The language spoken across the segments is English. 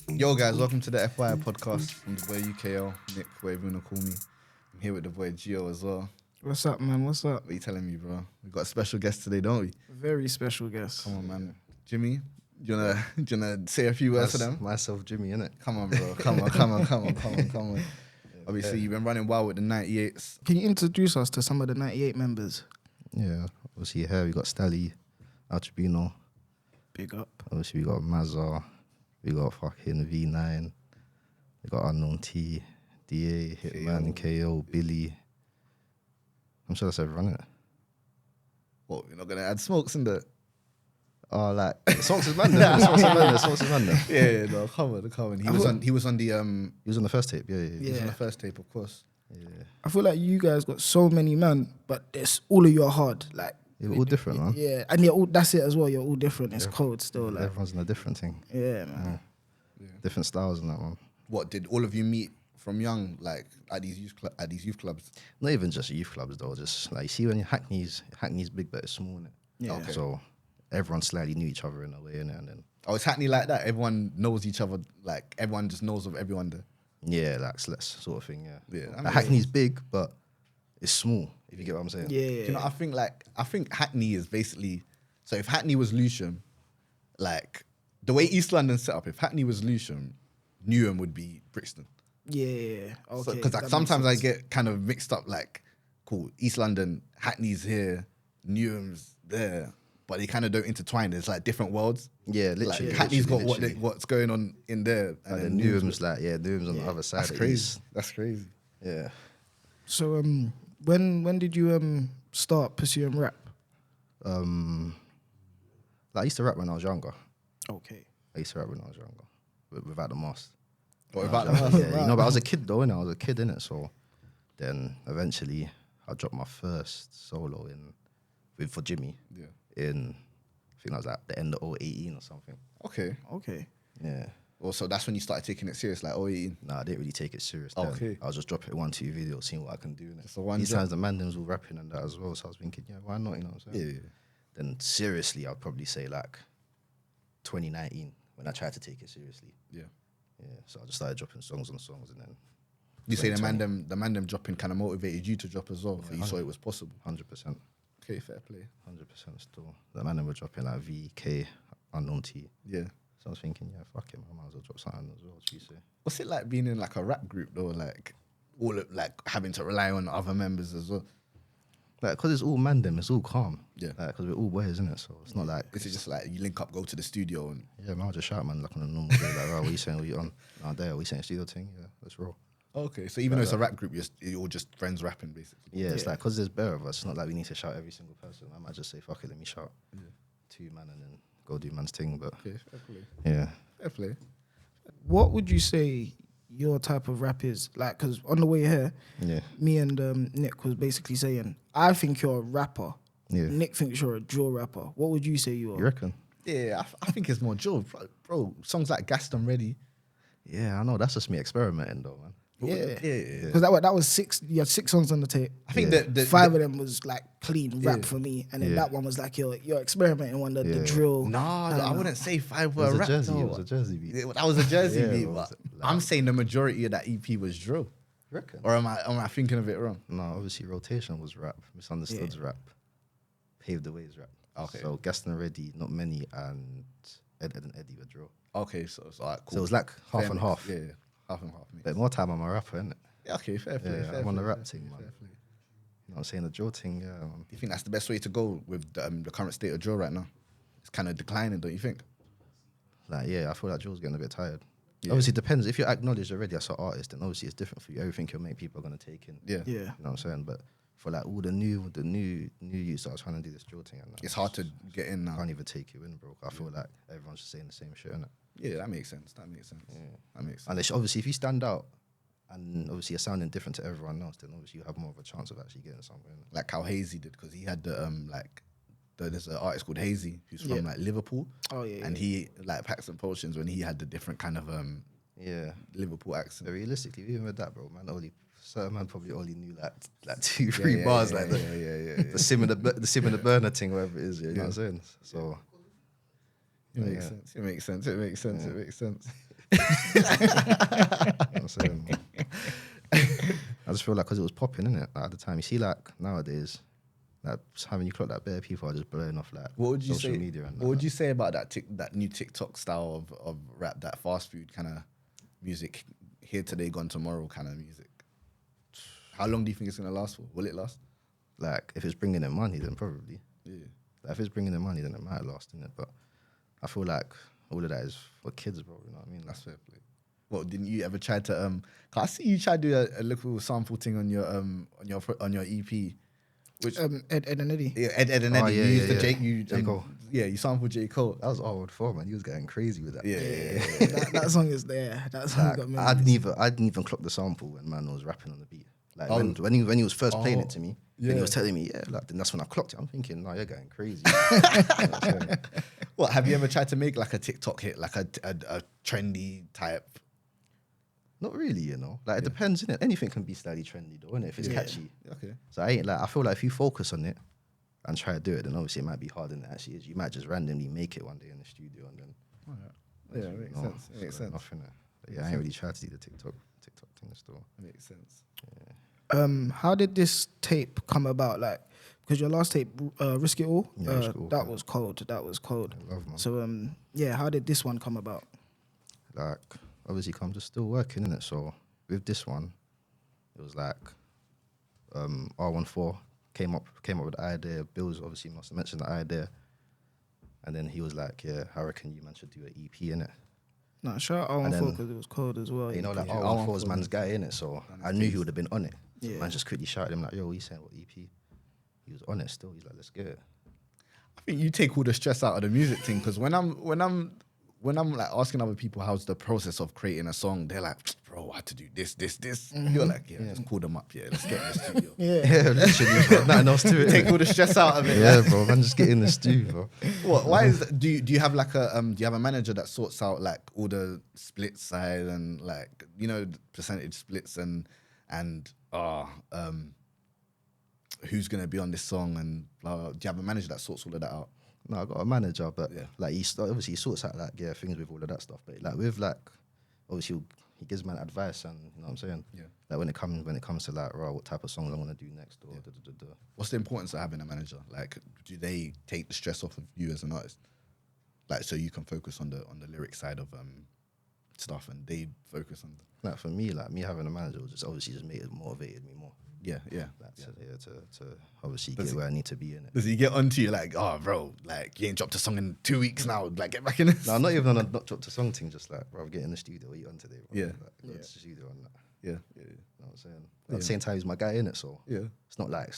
Yo guys, welcome to the FYI podcast. I'm the boy UKL, Nick, whatever you wanna call me. I'm here with the boy Gio as well. What's up, man? What's up? What are you telling me, bro? We got a special guest today, don't we? Very special guest. Come on, man. Jimmy, do you wanna say a few words to them? Myself, Jimmy, innit? Come on, bro. Come on. Obviously, you've been running wild with the 98s. Can you introduce us to some of the 98 members? Yeah, obviously here we got Stally, Alchemy. Big up. Obviously we got Mazza, we got fucking V9, we got Unknown T, DA, Hitman, KO, Billy. I'm sure that's everyone, innit? What, you're not gonna add Smokes in there? Oh, like Smokes is man there. Smokes is man there. Yeah, no, come on. He was on the He was on the first tape, yeah. He was on the first tape, of course. Yeah. I feel like you guys got so many man, but it's all of you are hard. Like You're all different, man. yeah, and you're all, that's it as well. You're all different. It's cold still. Like Everyone's in a different thing. yeah, man. Yeah. Different styles and that one. What, did all of you meet from young, like at these youth clubs? Not even just youth clubs though, just like you see when Hackney's big but it's small, innit? Yeah. Okay. So everyone slightly knew each other in a way, innit? And then Oh, it's Hackney like that? Everyone knows each other, like everyone just knows of everyone there. yeah, like less sort of thing, yeah. Yeah, I mean, Like, Hackney's big, but it's small, if you get what I'm saying. Yeah. Do you know, I think Hackney is basically, so if Hackney was Lewisham, like the way East London's set up, if Hackney was Lewisham, Newham would be Brixton. Yeah. Okay. Because that sometimes makes I sense. get kind of mixed up, like, cool, East London, Hackney's here, Newham's there, but they kind of don't intertwine. There's like different worlds. Yeah, Like literally. Hackney's got literally. what's going on in there. Like the then Newham's like, yeah, Newham's on the other side. That's of crazy. East. That's crazy. Yeah. So when did you start pursuing rap? Like, I used to rap when I was younger. Okay. I used to rap when I was younger, without the mask. What about Yeah, that? you know, but I was a kid though, innit? I was a kid, innit? So then eventually I dropped my first solo for Jimmy Yeah. in, I think that was like the end of 2018 or something. Okay. Okay. Yeah. Well, so that's when you started taking it serious, like 018. Nah, I didn't really take it serious then. Okay. I was just dropping 1-2 videos, seeing what I can do. Innit? Just a one These drop. times the mandems were rapping and that as well, so I was thinking, yeah, why not? You know what I'm saying? Yeah. Then seriously, I'd probably say like 2019 when I tried to take it seriously. Yeah. Yeah, so I just started dropping songs and then You say the 2020. man them dropping kind of motivated you to drop as well, for you saw it was possible. 100%. Okay, fair play. 100% still. The man were dropping like VK, Unknown T. Yeah. So I was thinking, yeah, fuck it, I might as well drop something as well, what you say? What's it like being in like a rap group though? Like all of, like having to rely on other members as well. Like, because it's all mandem, it's all calm. Yeah. Like, because we're all boys, isn't it? So it's not like, Is it just like you link up, go to the studio and yeah, man, I'll just shout, man, like on a normal day, like, oh, what you saying, what you on? Nah, there, what you saying, studio thing? Yeah, let's roll. okay, so even though it's a rap group, you're all just friends rapping basically. Yeah, it's like, because there's better of us, it's not like we need to shout every single person. I might just say, fuck it, let me shout 2 man and then go do man's thing, but Okay, fair play. yeah. Fair play. What would you say your type of rap is? Like, because on the way here, Yeah. me and Nick was basically saying, I think you're a rapper. Yeah. Nick thinks you're a drill rapper. What would you say you are? You reckon? Yeah, I think it's more Joe, bro. Songs like Gaston Ready. Yeah, I know, that's just me experimenting though, man. Yeah. Yeah. Because that was 6, you had 6 songs on the tape. I think Yeah. the 5 of them was like clean rap Yeah. for me. And then Yeah. that one was like, you're experimenting on the Yeah. drill. Nah, I wouldn't say 5 were It was rap. a Jersey, though. it was a Jersey beat. Yeah, that was a Jersey Yeah, beat, it but was I'm saying the majority of that EP was drill. You reckon? Or am I thinking of it wrong? No, obviously Rotation was rap, Misunderstood's rap, Paved the Way's rap. Okay. So Gaston Ready, Not Many, and Ed and Eddie were draw. Okay, so alright, cool. So it was like half Fair and mix. half. Yeah, half and half. Mix. But more time I'm a rapper, innit? Yeah, okay, fair play. Yeah, fair I'm on the play, rap fair thing, play, man. fair play. You know what I'm saying? The drill thing, yeah. Man. Do you think that's the best way to go with the current state of drill right now? It's kind of declining, don't you think? Like, yeah, I feel like drill's getting a bit tired. Yeah. Obviously, it depends. If you're acknowledged already as an artist, then obviously it's different for you. Everything you'll make people are going to take in. Yeah. Yeah. You know what I'm saying? But for like all the new youths that are trying to do this drill thing, and that, It's hard to get in I now. can't even take you in, bro. I feel like everyone's just saying the same shit, innit? Yeah, that makes sense. That makes sense. That makes sense. Unless obviously if you stand out and obviously you're sounding different to everyone else, then obviously you have more of a chance of actually getting somewhere. innit? Like how Hazy did, because he had there's an artist called Hazy who's from like Liverpool. Oh, yeah. And he like Packs and Potions when he had the different kind of Yeah. Liverpool accent. But realistically, even with that, bro, certain man probably only knew like 2-3 bars, like the sim and the burner thing, whatever it is. You know what I'm saying? So It makes sense. It makes sense. It makes sense. It makes sense. You know what I'm saying? I just feel like because it was popping, innit? Like, at the time, you see, like nowadays, like just having you clock that bare people are just blowing off like What would you social say? media and What would you say about that new TikTok style of rap, that fast food kind of music, here today, gone tomorrow kind of music? How long do you think it's gonna last for? Will it last? Like if it's bringing in money, then probably. Yeah. Like, if it's bringing in money, then it might last, innit? But I feel like all of that is for kids, bro. You know what I mean? That's fair play. Well, didn't you ever try to 'cause I see you try to do a little sample thing on your EP, which Ed and Eddie. yeah, Ed and Eddie. yeah, You used yeah, the yeah. J. Cole. Yeah, you sampled J Cole. That was old before, man. He was getting crazy with that. Yeah. That song is there. That song Like, got me. I didn't even clock the sample when man was rapping on the beat. Like when he was first playing it to me, then he was telling me, like, then that's when I clocked it. I'm thinking, no, you're going crazy. You know what I'm saying? What, have you ever tried to make like a TikTok hit, like a trendy type? Not really, you know. Like it depends, innit? Anything can be slightly trendy though, innit? If it's catchy. Okay. So I feel like if you focus on it and try to do it, then obviously it might be harder than it actually is. You might just randomly make it one day in the studio and then Yeah, it makes sense. It makes sense. nothing. But yeah, I ain't really tried to do the TikTok thing still. It makes sense. How did this tape come about? Like, because your last tape, Risk It All, Yeah, Risk It All, that yeah. was cold. That was cold. I love, man. So yeah, how did this one come about? Like obviously I'm just still working in it. So with this one, it was like R14 came up with the idea. Bills obviously must have mentioned the idea, and then he was like, "Yeah, I reckon you man should do an EP in it." No, shout out And R14 then- because it was cold as well. You know, like Yeah, R14's R14 man's guy in it, so I knew he would have been on it. So Yeah. man just quickly shouted him like, "Yo, what you saying? What EP?" He was on it still. He's like, "Let's get it." I think you take all the stress out of the music thing, because when I'm like asking other people how's the process of creating a song, they're like, "Bro, I had to do this." You're like, "Yeah, just call them up. Yeah, let's get in the studio." Yeah, literally, bro. Nothing else to it. Take innit? all the stress out of it. Yeah, bro. Man, just get in the stew, bro. What? Why is that? Do you have like a do you have a manager that sorts out like all the split side and like, you know, percentage splits and who's gonna be on this song and blah, blah. Do you have a manager that sorts all of that out? No, I got a manager, but Yeah. like obviously he sorts out like things with all of that stuff. But like with like obviously he gives man advice and you know what I'm saying. Yeah. Like when it comes to like what type of songs I want to do next or What's the importance of having a manager? Like, do they take the stress off of you as an artist? Like, so you can focus on the lyric side of stuff, and they focus on Like for me, like me having a manager will just obviously just motivated me more. yeah. Like to obviously get where I need to be in it. Does he get onto you like, "Oh, bro, like you ain't dropped a song in 2 weeks now, like get back in this"? No, not even on a not drop to song thing, just like, bro, get in the studio, what you on today, bro? Yeah. Like, go to the studio and that. Yeah. You know what I'm saying? At the same time, he's my guy in it, so Yeah. it's not like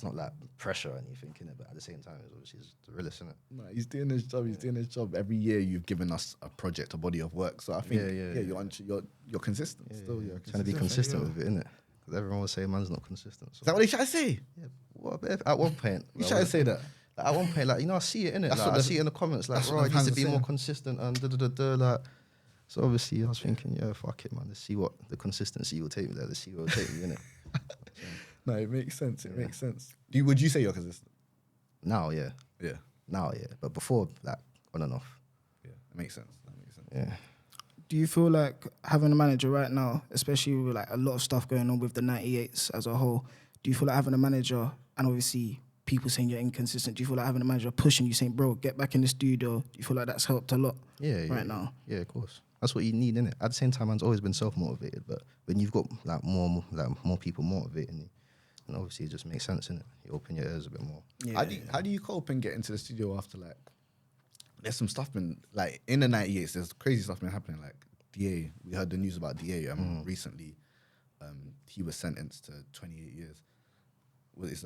pressure or anything in it, but at the same time, it's obviously the realest in it. No, he's doing his job. He's doing his job. Every year you've given us a project, a body of work. So I think you're consistent. Still, you're Trying to be consistent with it, innit? Because everyone will say man's not consistent. So. Is that what they try to say? Yeah, what at one point? You try to say that? Like, at one point, like, you know, I see it in it. That's Like, what I the- see it in the comments, like, that's what bro, the it needs to fans be are more saying. consistent and like. So obviously, I was thinking, yeah, fuck it, man. Let's see what the consistency will take me there. Let's see where it'll take me, innit? No, it makes sense. It makes sense. Would you say you're consistent? Now, yeah. Yeah. Now, yeah. But before, like, on and off. Yeah. It makes sense. That makes sense. Yeah. Do you feel like having a manager right now, especially with like a lot of stuff going on with the 98s as a whole, do you feel like having a manager and obviously people saying you're inconsistent, do you feel like having a manager pushing you saying, bro, get back in the studio? Do you feel like that's helped a lot right now? Yeah, of course. That's what you need, innit? At the same time, man's always been self-motivated, but when you've got like more people motivating you, then obviously it just makes sense, innit? You open your ears a bit more. Yeah. How do you cope and get into the studio after like there's some stuff been like in the 98s, there's crazy stuff been happening, like DA. We heard the news about DA recently. He was sentenced to 28 years. Is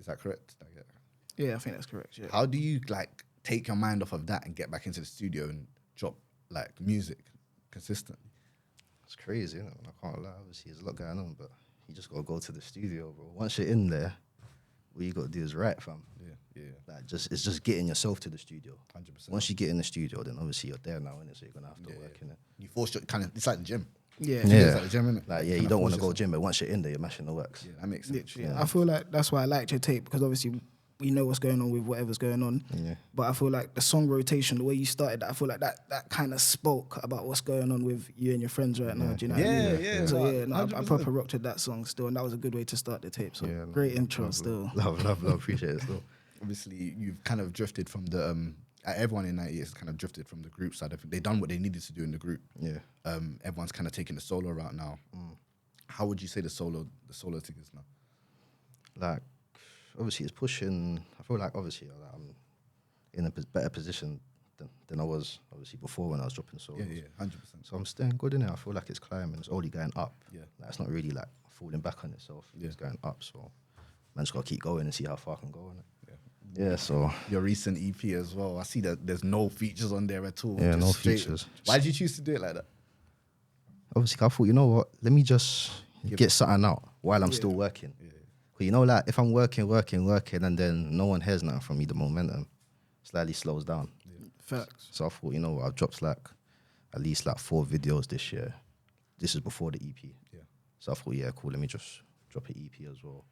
that correct? Yeah, I think that's correct. Yeah. How do you like take your mind off of that and get back into the studio and drop like music consistently? It's crazy, innit? I can't lie. Obviously, there's a lot going on, but you just gotta go to the studio, bro. Once you're in there, what you gotta do is write, fam. Yeah. Like, it's just getting yourself to the studio. 100%. Once you get in the studio, then obviously you're there now, innit? So you're gonna have to work in it. You force your it's like the gym. Yeah. It's like the gym, innit? Like, yeah, you don't want to go gym, but once you're in there, you're mashing the works. Yeah, that makes sense. Literally. I feel like that's why I liked your tape, because obviously we know what's going on with whatever's going on. Yeah. But I feel like the song rotation, the way you started, I feel like that kind of spoke about what's going on with you and your friends right now. Do you know what I mean? Yeah. So no, yeah, no, I 100%. proper rocked with that song still, and that was a good way to start the tape. So Yeah, great intro still. Love, appreciate it still. Obviously, you've kind of drifted from the everyone in 98 has kind of drifted from the group side. I think they done what they needed to do in the group. Yeah. Everyone's kind of taking the solo route now. How would you say the solo thing is now? Like, obviously, it's pushing. I feel like obviously I'm in a better position than I was obviously before when I was dropping solos. Yeah, 100%. So I'm staying good in it. I feel like it's climbing. It's only going up. Yeah. Like, it's not really like falling back on itself. Yeah. It's going up. So man, just gotta keep going and see how far I can go on it. Yeah. So Your recent EP as well. I see that there's no features on there at all. Yeah, just no straight. features. Why did you choose to do it like that? obviously, I thought, you know what? Let me just get something out while I'm still working. Yeah. But you know, like if I'm working, and then no one hears nothing from me, the momentum slightly slows down. Facts. So I thought, you know what? I've dropped like at least like 4 videos this year. This is before the EP. Yeah. So I thought, yeah, cool. Let me just drop an EP as well.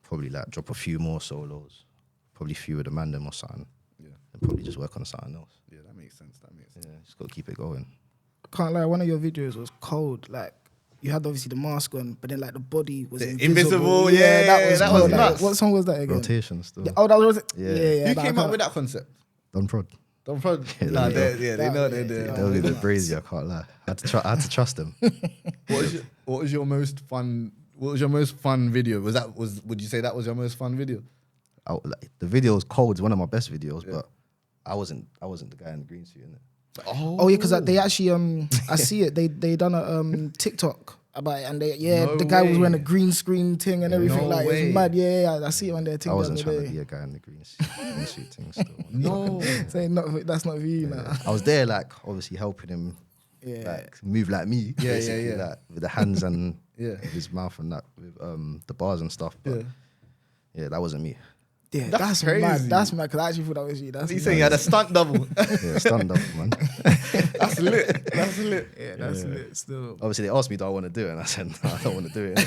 Probably like drop a few more solos. Probably a few of the mandem or something. Yeah. And probably just work on something else. Yeah, that makes sense. Yeah, just got to keep it going. Can't lie, one of your videos was cold. Like you had obviously the mask on, but then like the body was The invisible. invisible, yeah, that that cold. was Like, nuts. what song was that again? Rotation still. Yeah, oh, that was it. Yeah. Yeah. Who that- came I up with can't- that concept? Done prod. Don't front. Yeah, Nah, they they know they do. They'll be a bit brazy, I can't lie. I had to trust them. What was your most fun? What was your most fun video? Would you say that was your most fun video? The video was cold. It's one of my best videos, but I wasn't the guy in the green suit, innit? Oh yeah, because they actually I see it. They done a TikTok about it, and No the guy was way. wearing a green screen thing and everything. No like way. it's mad. Yeah, I see it on their I thing. wasn't the trying other to day. be a guy in the green suit thing still. No. Saying that's not for you, man. I was there, like, obviously helping him Yeah. like move like me, Yeah, basically, yeah. like with the hands and Yeah. his mouth and that, with the bars and stuff. But Yeah. yeah, that wasn't me. Yeah, That's that's crazy. mad. That's mad because I actually thought that was you. That's He's mad. saying you had a stunt double. Yeah, stand up, man. That's lit. That's lit. Yeah, that's lit. Still. Obviously, they asked me, do I want to do it? And I said, no, I don't want to do it.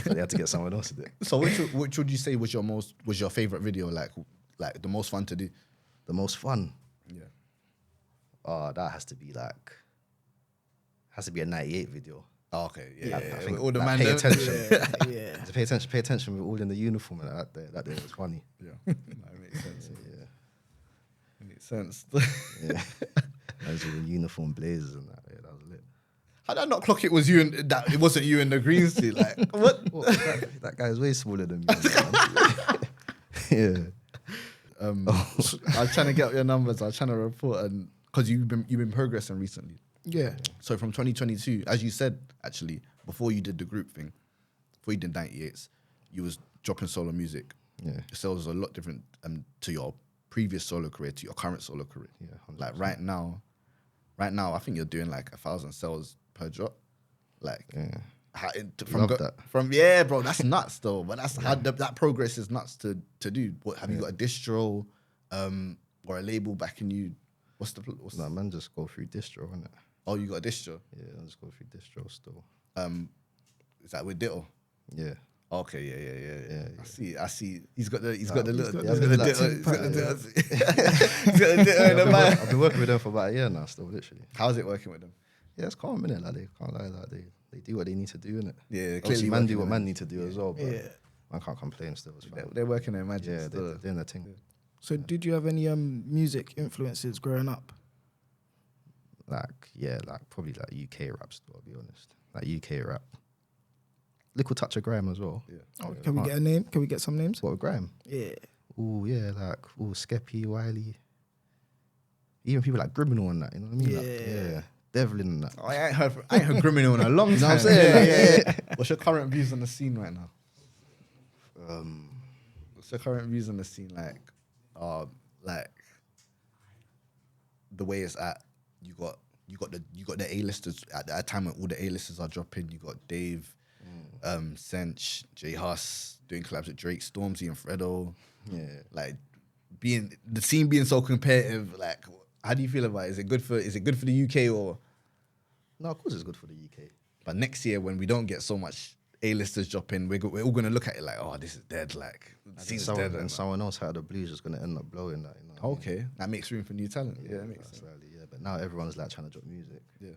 So they had to get someone else to do it. So which would you say was your favorite video? Like the most fun to do? The most fun. Yeah. Oh, that has to be a 98 video. Oh, okay. Yeah. I think all the like, man. pay attention. Yeah. To pay attention with all in the uniform and that day was funny. Yeah. That makes sense. Yeah. Makes sense. Yeah. Those were the uniform blazers and that. Yeah, that was lit. How did I not clock it was you and that it wasn't you in the green suit? Like what? That guy's way smaller than me. Man. Yeah. I was trying to get up your numbers. I was trying to report, and because you've been progressing recently. Yeah. So from 2022, as you said, actually, before you did the group thing, before you did 98s, you was dropping solo music. Yeah. Your sales was a lot different to your previous solo career, to your current solo career. Yeah, 100%. Like right now, I think you're doing like 1,000 sales per drop. Like, Yeah. from Love that. yeah, bro, that's nuts though. But that's how that progress is nuts to do. What have you got a distro, or a label backing you? What's Nah, man, just go through distro, innit? Oh, you got a distro. Yeah, I'll just go through distro still. Is that with Ditto? Yeah. Okay, yeah. Yeah. I see. He's got the little. got He's the got the like Ditto. tin He's got the pack, Ditto. He's got the Ditto in the man. I've been working with them for about a year now still, literally. How's it working with them? Yeah, it's calm, innit? Like, they can't lie, like, they do what they need to do, innit? Yeah, Obviously, clearly man working do what with man them. need to do as well, but Yeah. man can't complain still. It's fine. They're working their magic. Yeah, still. they're doing their thing. So did you have any music influences growing up? Like probably like UK rap still, I'll be honest. Like UK rap. Little touch of grime as well. Yeah. Oh, can we get a name? Can we get some names? What of grime? Yeah. Ooh, yeah, like Skeppy, Wiley. Even people like Criminal and that, you know what I mean? Like, Yeah. yeah. Devlin and that. Oh, I ain't heard Criminal in a long time. You know what I'm saying? Yeah. What's your current views on the scene right now? What's your current views on the scene like the way it's at? You got the A-listers at a time when all the A-listers are dropping. You got Dave, Sench, J Huss doing collabs with Drake, Stormzy and Fredo. Yeah. Like the scene being so competitive. Like, how do you feel about it? Is it good for the UK or? No, of course it's good for the UK. But next year when we don't get so much A-listers dropping, we're all gonna look at it like, oh, this is dead. Like, seems dead. And someone else out of the blues is gonna end up blowing that. You know what I mean? Okay, that makes room for new talent. Yeah, that makes sense. Slightly, yeah. But now everyone's like trying to drop music. Yeah,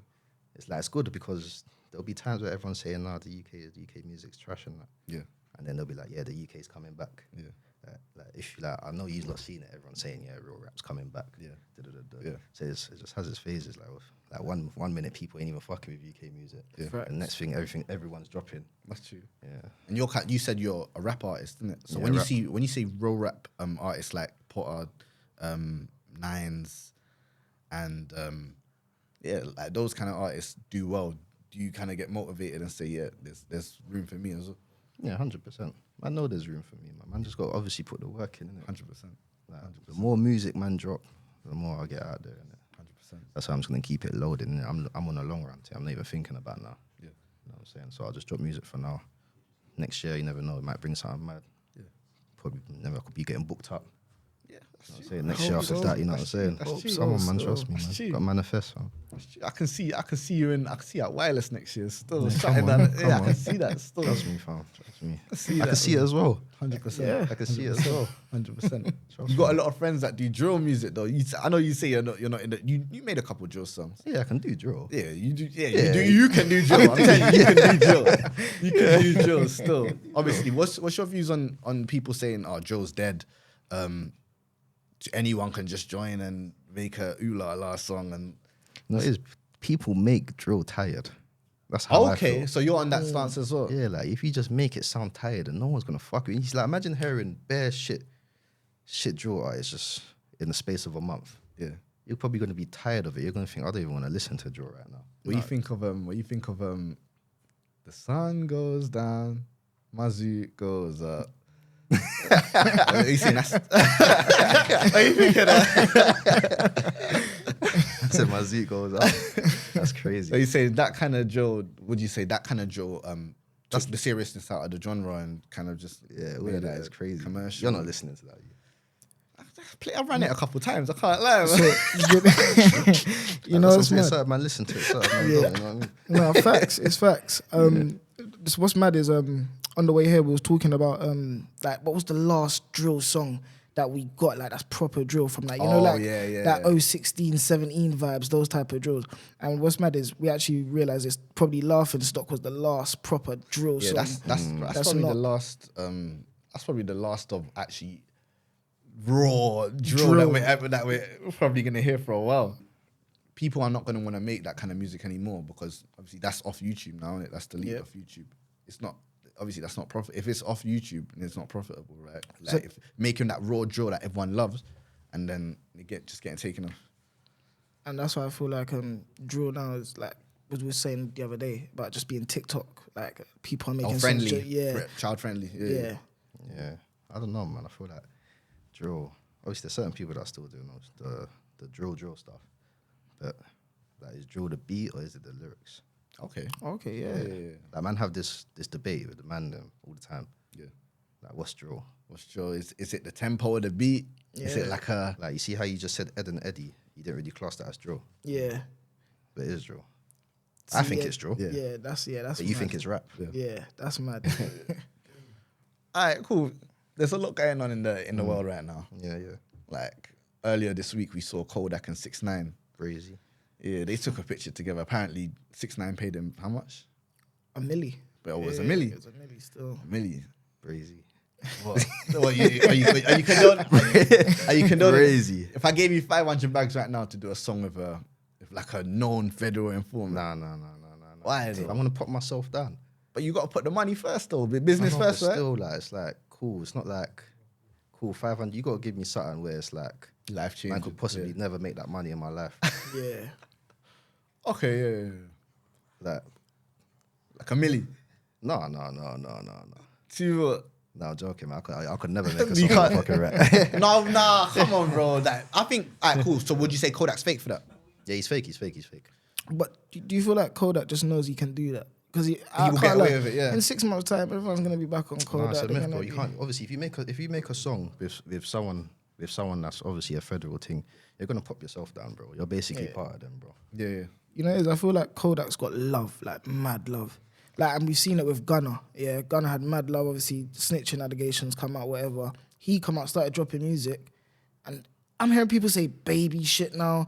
It's like it's good because there'll be times where everyone's saying, "No, the UK music's trash," and that. yeah, And then they'll be like, "Yeah, the UK's coming back." yeah, Like if you like, I know you've not seen it. Everyone's saying, "Yeah, real rap's coming back." Yeah. Yeah. So it just has its phases. Like one minute people ain't even fucking with UK music. Yeah. And next thing, everyone's dropping. that's true. Yeah. And you said you're a rap artist, isn't it? So Yeah, when you say real rap artists like Potter, Nines, and like those kind of artists do well, do you kind of get motivated and say, yeah, there's room for me as well? Yeah, 100%. I know there's room for me, man. Man just got to obviously put the work in, innit? 100%. Like, the more music man drop, the more I get out there, innit? 100%. That's why I'm just gonna keep it loaded. Innit? I'm on a long run. I'm not even thinking about now. Yeah. You know what I'm saying? So I'll just drop music for now. Next year, you never know. It might bring something mad. Yeah. Probably never could be getting booked up. Yeah, You know what I'm saying? Next year after that, you know what I'm saying? That's true. Come on, man, That's trust me, true. man. Got manifest, man. I can see you at Wireless next year still. Yeah, Shutting come on, down. come Yeah, I on. can see that still. Trust me, fam. Trust me. see I that, can see it as well. 100%. I can see it as well. 100%. You got a lot of friends that do drill music though. I know you say you're not in the. You made a couple drill songs. Yeah, I can do drill. Yeah, you do. Yeah, Yeah. you do. You can do drill. I'm telling you, you can do drill. You can do drill still. Obviously, what's your views on people saying, "Oh, drill's dead"? Anyone can just join and make a ooh la la song and. No, it is. People make drill tired. That's how I Okay, feel. so you're on that stance as well. Yeah, like if you just make it sound tired, and no one's gonna fuck with you. It's like imagine hearing bare shit drill artists just in the space of a month. Yeah. You're probably gonna be tired of it. You're gonna think, I don't even want to listen to drill right now. What you think of the sun goes down, my zoot goes up. What you saying? That's what you think of that? I said my Zeke goes up. That's crazy. Are you saying that kind of drill? Would you say that kind of drill? That's the seriousness out of the genre and kind of just Yeah, all made of that it is crazy. commercial. You're not listening to that. I've ran it a couple times. I can't lie. Man. You know, it's mad. Certain man listen to it. Certain man don't, you know what I mean? No, facts. It's facts. What's mad is on the way here we was talking about like what was the last drill song that we got, like that's proper drill from, like, you know, like that 016, 17 vibes, those type of drills. And what's mad is we actually realized it's probably Laughing Stock was the last proper drill song. That's probably the last. That's probably the last of actually raw drill. that we're probably gonna hear for a while. People are not gonna want to make that kind of music anymore because obviously that's off YouTube now, isn't it? That's deleted off YouTube. It's not. Obviously, that's not profit. If it's off YouTube, it's not profitable, right? Like, So, if making that raw drill that everyone loves, and then just getting taken off. and that's why I feel like drill now is like what we were saying the other day about just being TikTok. Like people are making friendly, songs, child friendly. yeah. Yeah, I don't know, man. I feel like drill. Obviously, there's certain people that still do the drill stuff, but like, is drill the beat or is it the lyrics? Okay, yeah. Like, man, have this debate with the man all the time. Yeah. Like, what's drill? What's drill? Is it the tempo of the beat? Is it like a Like, you see how you just said Ed and Eddie? You didn't really class that as drill, Yeah. but it is drill. I think yeah, it's drill. Yeah, that's But you think it's rap? Yeah, that's mad. All right, cool. There's a lot going on in the world right now. Yeah. Like earlier this week, we saw Kodak and 6ix9ine. Crazy. Yeah, they took a picture together. Apparently, 6ix9ine paid him how much? $1 million. But it was a milli. It was $1 million still. $1 million. Crazy. What? Are you condoning? Are you condoning? Crazy. If I gave you 500 bags right now to do a song with like a known federal informant, Nah. Why? Though? I'm gonna put myself down. But you got to put the money first, though. Business first, right? Still, like, it's like cool. It's not like cool 500. You got to give me something where it's like Life changing. man could possibly never make that money in my life. Yeah. Okay, yeah. Like, Like $1 million. no. To No, I'm joking, man. I could never make a You song can't- fucking rap. nah, come on, bro. I think, all right, cool. So would you say Kodak's fake for that? Yeah, he's fake. But do you feel like Kodak just knows he can do that? Because he will get away with it, yeah. In 6 months' time, everyone's gonna be back on Kodak. No, it's a They're myth, gonna bro. You be- can't. Obviously, if you make a song with someone that's obviously a federal thing, you're gonna pop yourself down, bro. You're basically part of them, bro. Yeah. You know, it is, I feel like Kodak's got love, like mad love. Like, and we've seen it with Gunna. Yeah, Gunna had mad love. Obviously, snitching allegations come out, whatever. He come out, started dropping music, and I'm hearing people say baby shit now,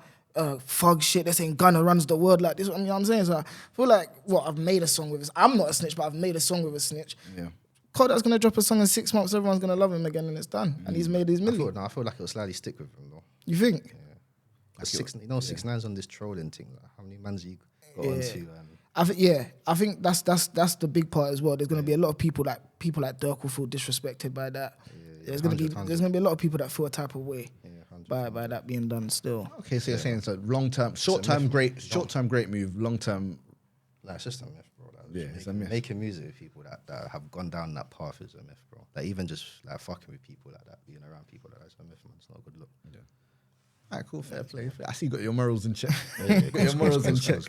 fug shit. They're saying Gunna runs the world like this. You know what I'm saying? So I feel like, I've made a song with this. I'm not a snitch, but I've made a song with a snitch. Yeah. Kodak's gonna drop a song in 6 months. Everyone's gonna love him again, and it's done. And he's made his million. I feel like it'll slightly stick with him though. You think? Yeah. Like 6ix9ine's on this trolling thing. Like, how many mans you got onto? I think that's the big part as well. There's gonna be a lot of people like Dirk will feel disrespected by that. There's gonna be a lot of people that feel a type of way by that being done still. Okay, so you're saying it's a short-term great move, long-term. Like, it's just a myth, bro. Yeah, it's a myth. Making music with people that have gone down that path is a myth, bro. Like, even just like fucking with people like that, being around people like that is a myth, man. It's not a good look. Yeah. Alright, cool, fair play. I see you got your morals in check. Got your morals in check.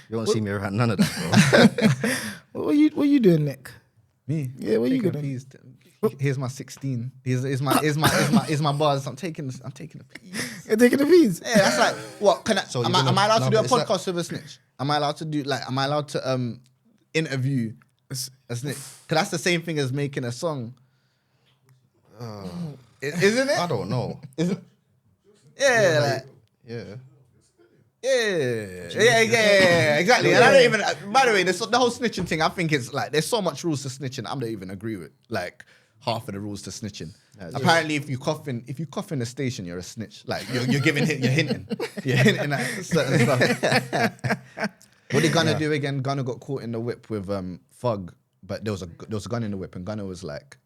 You won't see me around none of that, bro. What you doing, Nick? Me? Yeah, what you doing? Here's my 16. Here's my bars. I'm taking the piece. You're taking the piece? Yeah, that's like what? Am I allowed to do a podcast with a snitch? Am I allowed to interview a snitch? Because that's the same thing as making a song. Isn't it? I don't know. Is it? Yeah, Yeah. Yeah, exactly. And I don't even. By the way, the whole snitching thing, I think it's like there's so much rules to snitching. I don't even agree with like half of the rules to snitching. Apparently, if you cough in the station, you're a snitch. Like you're hinting at certain stuff. What did Gunna do again? Gunna got caught in the whip with Thug, but there was a gun in the whip, and Gunna was like,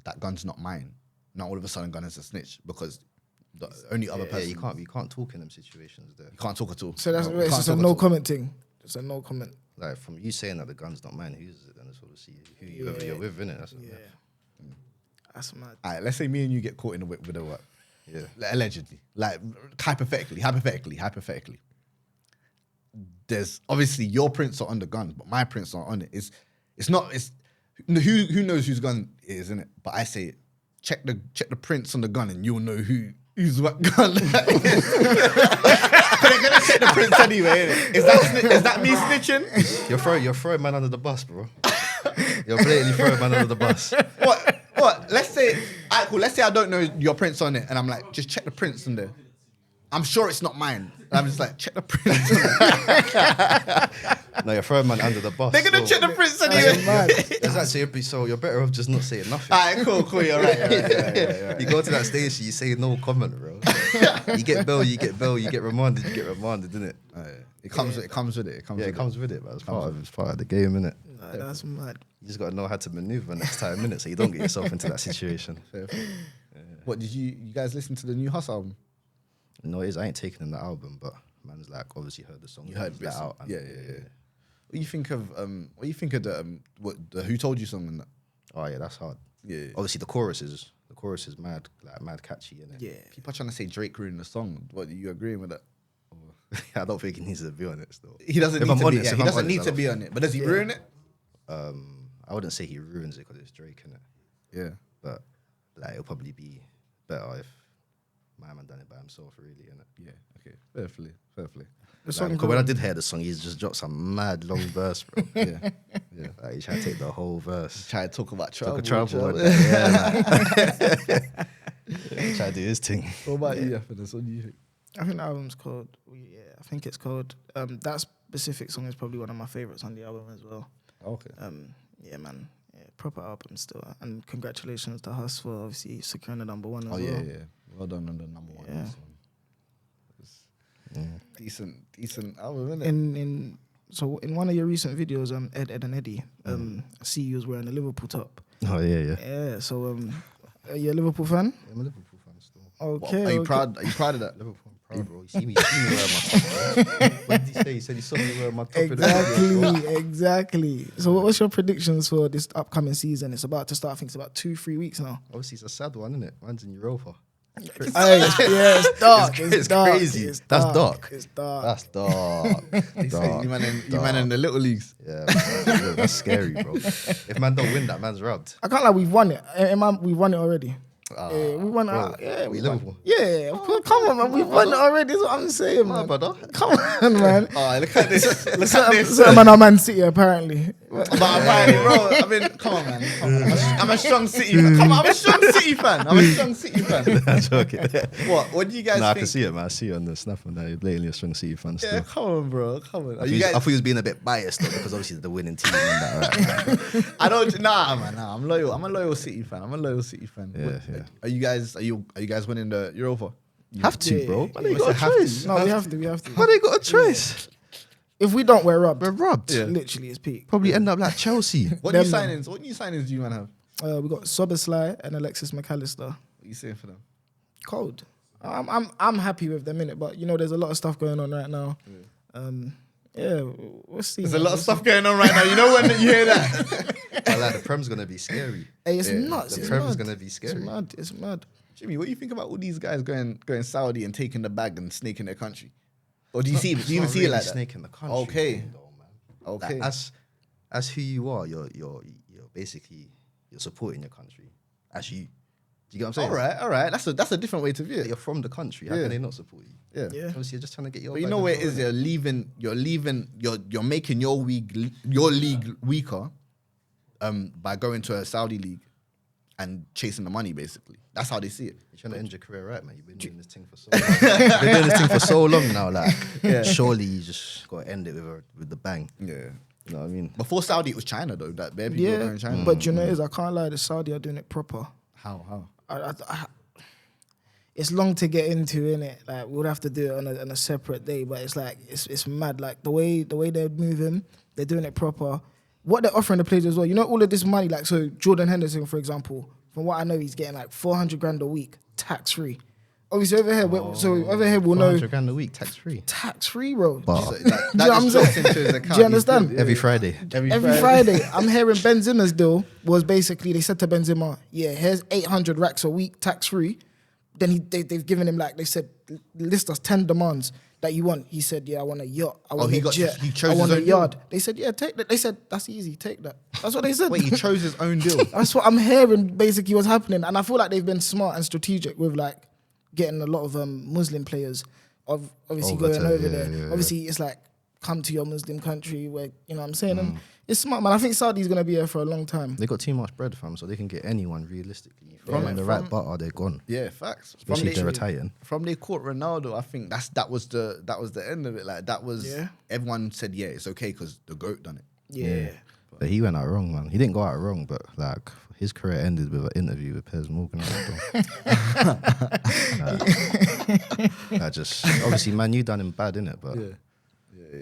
"That gun's not mine." Now all of a sudden, Gunna's a snitch because the only other person. Yeah, you can't talk in them situations there. You can't talk at all. So it's just a no comment thing. It's a no comment. Like, from you saying that the gun's not mine, who is it? Then it's obviously whoever you're with, innit? That's mad. All right, let's say me and you get caught in the whip with a what? Yeah. Like, allegedly. Like, hypothetically. There's obviously your prints are on the gun, but my prints are on it. It's not. Who knows whose gun it is, innit? But I say, check the prints on the gun, and you'll know who's what gun. But they're gonna check the prints anyway, innit? Is that me snitching? You're throwing man under the bus, bro. You're blatantly throwing man under the bus. What? Let's say, alright, cool. Let's say I don't know your prints on it, and I'm like, just check the prints on there. I'm sure it's not mine. And I'm just like, check the prints. No, you're throwing man under the bus. They're gonna check the prints anyway. Exactly. So you're better off just not saying nothing. Alright, cool. You're right. Yeah. You go to that station, you say no comment, bro. You get bail, you get remanded, innit? It comes with it. It comes with it, but it's part of the game, innit? Nah, that's mad. You just gotta know how to maneuver next time, innit? So you don't get yourself into that situation. Fair. What did you guys listen to the new Hustle album? No, I ain't taking the album, but man's like obviously heard the song. You heard that out. Yeah. What do you think of the Who Told You song and that? Oh yeah, that's hard. Yeah. Obviously the chorus is mad, like mad catchy, innit? Yeah. People are trying to say Drake ruined the song. What, are you agreeing with that? I don't think he needs to be on it still. He doesn't need to be on it. But does he ruin it? I wouldn't say he ruins it because it's Drake, innit? Yeah. But like it'll probably be better if my man done it by himself, really, innit? Yeah. Okay. Fair play. Like, when I did hear the song, he's just dropped some mad long verse, bro. Yeah. Like, he tried to take the whole verse. Try to talk about trouble. Yeah, man. Try to do his thing. What about you, Happiness? What do you think? I think the album's called. I think it's called. That specific song is probably one of my favorites on the album as well. Okay. Yeah, man. Yeah, proper album still. And congratulations to Hus for obviously securing the number one as well. Yeah. Well done on the number one. Yeah. Decent album, isn't it? So in one of your recent videos, Ed and Eddie, I see you was wearing a Liverpool top. Oh yeah. Yeah. So are you a Liverpool fan? Yeah, I'm a Liverpool fan still. Okay. Are you proud? Are you proud of that? Liverpool, I'm proud, bro. You see me wearing my top, bro. What did he say? He said he saw me wearing my top. Exactly. So what's your predictions for this upcoming season? It's about to start. I think it's about 2-3 weeks now. Obviously, it's a sad one, isn't it? Man's in Europa. It's dark. It's crazy. That's dark. It's dark. That's dark. You man in the little leagues. Yeah, that's scary, bro. If man don't win, that man's robbed. I can't lie, we've won it. We've won it already. We won it. Yeah, we Liverpool. Yeah, come on, man. We've won it already. That's what I'm saying, man. Brother. Come on, man. Oh, look at this. Look at this. Man, I'm Man City, apparently. But apparently, bro, I mean, come on, man. Come on. I'm a strong City fan. Come on, I'm a strong City fan. I'm a strong City fan. I'm joking. What do you guys Nah, I think? can see it, man. I see it on the snap and that. You're blatantly a strong City fan still. Yeah, come on, bro. Come on. I thought he was being a bit biased though, because obviously the winning team and that, right? I don't. Nah, man. Nah, I'm loyal. I'm a loyal City fan. Yeah, yeah. Are you guys winning the Europa? Have to, bro. But they Yeah, got a have to. choice. No, we have to. But they got a choice. If we don't, we're robbed. We're robbed. Yeah. Literally, it's peak. Probably end up like Chelsea. What new Them, man. signings? What new signings do you man have? We got Soboslai and Alexis McAllister. What are you saying for them? Cold. I'm happy with them, innit? But you know, there's a lot of stuff going on right now. Yeah, we'll see. There's a lot of stuff going on right now. You know when you hear that? But like the Prem's gonna be scary. Hey, it's Yeah, nuts. The It's Prem's mad. gonna be scary. It's mad. Jimmy, what do you think about all these guys going Saudi and taking the bag and snaking their country? Or do you see? Do you even see it like that? Snake in the country. Okay. thing though, man. Okay. Like, as who you are, you're basically you're supporting your country. As you. Do you get what I'm saying? All right. That's a different way to view it. You're from the country. How Yeah. can they not support you? Yeah. Yeah. Obviously, you're just trying to get your. But you bag know as where it well, is? innit? You're making your league weaker, by going to a Saudi league and chasing the money. Basically, that's how they see it. You're trying to end your career, right, man? You've been doing this thing for so long. You've been doing this thing for so long now. Like, surely you just got to end it with the bang. Yeah. You know what I mean? Before Saudi, it was China though. That bare people were Yeah, going China. but you know, I can't lie. The Saudi are doing it proper. How? It's long to get into, innit? Like we'll have to do it on a separate day. But it's like it's mad. Like the way they're moving, they're doing it proper. What they're offering the players as well. You know, all of this money. Like so, Jordan Henderson, for example. From what I know, he's getting like 400 grand a week, tax free. Obviously, over here, we'll know 400 grand a week, tax free. tax free, bro. But So Do you know what I'm just drops saying? into his account. Do you understand? He's every good, Friday. Every Friday, I'm hearing Benzema's deal was basically they said to Benzema, yeah, here's 800 racks a week, tax free. Then they've given him like they said, list us 10 demands that you want. He said, yeah, I want a yacht, I want a jet, he chose I want his a own yard. They said, yeah, take that. They said that's easy, take that. That's what they said. Wait, he chose his own deal. That's what I'm hearing. Basically, what's happening, and I feel like they've been smart and strategic with like getting a lot of Muslim players, obviously Over going to- over yeah, there. yeah, Obviously, it's like come to your Muslim country where you know what I'm saying. And it's smart, man. I think Saudi's gonna be here for a long time. They got too much bread, fam, so they can get anyone realistically. From the right butter, they're gone. Yeah, facts. Especially if they're Italian. From they caught Ronaldo, I think that was the end of it. Like that was everyone said, yeah, it's okay because the GOAT done it. Yeah. But he went out wrong, man. He didn't go out wrong, but like his career ended with an interview with Piers Morgan. I just obviously, man, you done him bad, innit? But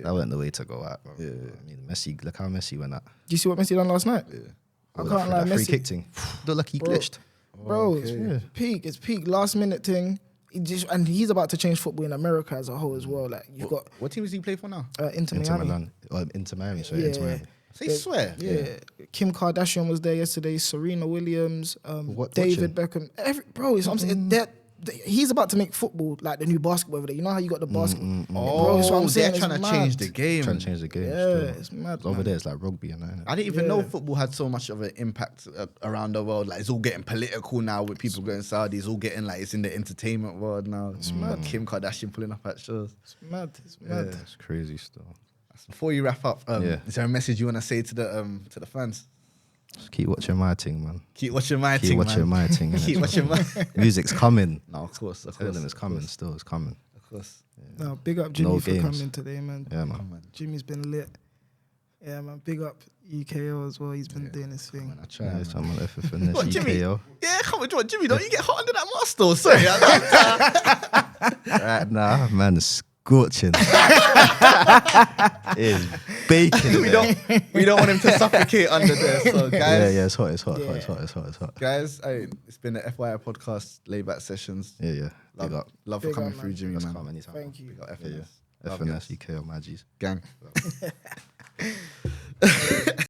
that wasn't the way to go out, bro. I mean, Messi, look how Messi went out. Do you see what Messi done last night? I can't lie, That free Messi, kick thing. Looked like he glitched. bro. It's peak. It's peak. Last minute thing. And he's about to change football in America as a whole as well. Like you've got What team does he play for now? Inter Inter Miami. Milan. Inter Miami, sorry, Inter Miami. Say swear. Yeah. Kim Kardashian was there yesterday. Serena Williams, What- David Beckham. Bro, it's what I'm saying. He's about to make football like the new basketball over there. You know how you got the basketball? Bro, it's what I'm saying. They're trying It's to change mad. the game. Trying to change the game. Yeah, still. it's mad. Over man. there, it's like rugby and that. innit? I didn't even know football had so much of an impact around the world. Like it's all getting political now with people going Saudi. It's all getting like it's in the entertainment world now. It's mad. Kim Kardashian pulling up at shows. It's mad. It's mad. It's crazy still. Before you wrap up, Yeah. is there a message you want to say to the fans? Just keep watching my thing, man. Keep watching my Keep thing, watching man. my thing. innit? Keep watching my. Music's coming. No, of course, Tell them it's coming still. It's coming. Of course. No, big up Jimmy No for games. coming today, man. Yeah, man. Jimmy's been lit. Yeah, man. Big up UKO as well. He's been doing his thing. Man, I try. Yeah, man. so I'm on FFNS, What, Jimmy? EKO. Yeah, come on, Jimmy. Don't you get hot under that mask though? Sorry. Right now, man, it's scorching. It's baking. we don't want him to suffocate under there. So guys, Yeah, it's hot. It's hot. It's hot. guys, hey, it's been the FYI podcast, layback sessions. Yeah. Big up. Love for Big coming up, through, man. Jimmy, Let's man. come anytime. Thank you. Big up Yeah, FNS. yeah. Love FNS, you. EKO, my G's. Gang.